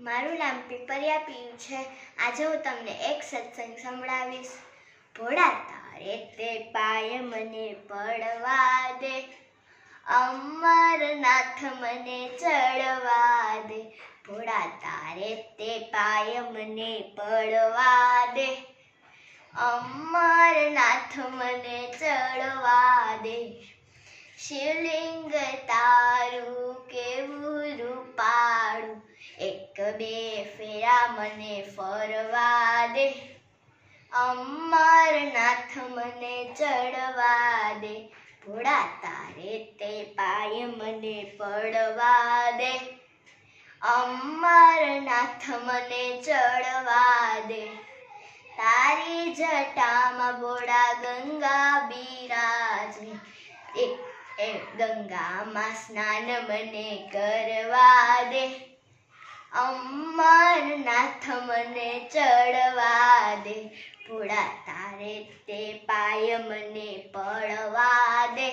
મારું નામ પીપરિયા પિયુ છે। આજે હું તમને એક સત્સંગ સંભળાવીશ। ભોળા તારે તે પાય મને પડવા દે, અમરનાથ મને ચડવા દે। ભોળા તારે તે પાય મને પડવા દે, અમરનાથ મને ચડવા દે। શિવલિંગ તારું કેવું રૂપાળું, એક બે ફેરા મને ફરવા દે, અમરનાથ મને ચડવા દે। ભોળા તારે તે પાય મને પડવા દે, અમરનાથ મને ચડવા દે। તારી જટામાં ભોળા ગંગા બિરાજે, એ ગંગામાં સ્નાન મને કરવા દે, અમરનાથ મને ચડવા દે। ભોળા તારે તે પાય મને પડવા દે,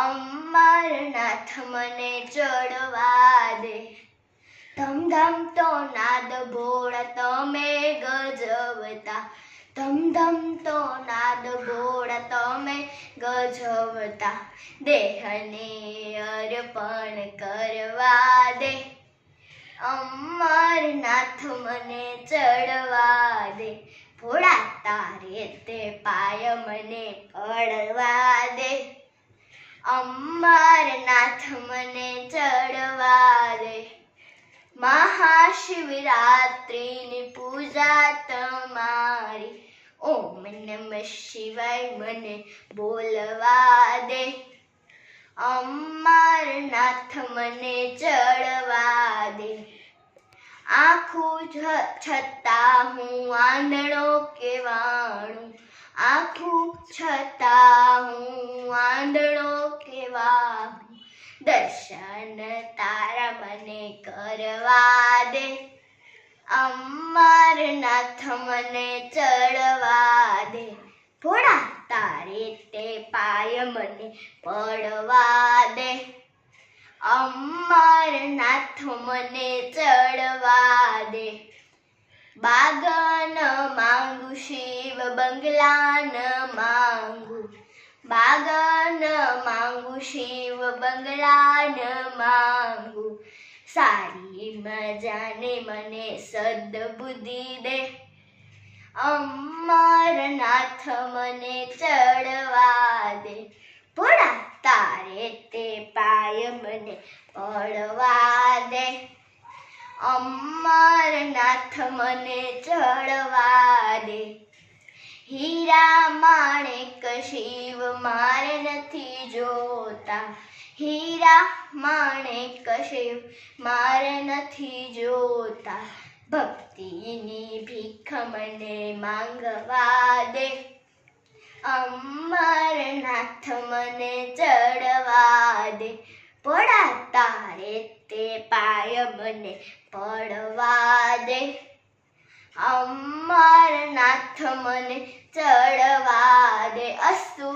અમરનાથ મને ચડવા દે। ધમ ધમ તો નાદ ભોળા તમે ગજવતા, ધમ ધમ તો નાદ ભોળા તમે ગજવતા। દેહને અર્પણ કરવા દે, અમરનાથ મને ચડવા દે। ભોળા તારે તે પાય મને પડવા દે, અમરનાથ મને ચડવા દે। મહાશિવરાત્રિની પૂજા તમારી, ઓમ નમઃ શિવાય મને બોલવા દે, અમરનાથ મને ચડવા દે। આખું છતાં હું આંધળો કેવાણું, આખું છતાં હું આંધળો કેવાણું। દર્શન તારા મને કરવા દે, અમરનાથ મને ચડવા દે। ભોળા તારે તે પાય મને પડવા દે, અમરનાથ મને ચડવા દે। બાગ ન માંગુ શિવ બંગલા ન માંગુ, બાગ ન માંગુ શિવ બંગલા ન માંગુ। સારી મજાને મને સદબુદ્ધિ દે, અમરનાથ મને ચડવા દે। ભોળા તારે તે પાય મને પડવા દે, અમરનાથ મને ચડવા દે। હીરા માણેક શિવ મારે નથી જોતા, હીરા માણેક શિવ મારે નથી જોતા। ભક્તિની ભીખ મને માંગવા દે, અમરનાથ મને ચડવા દે। ભોળા તારે તે પાય મને પડવા દે, અમરનાથ મને ચડવા દે। અસ્તુ।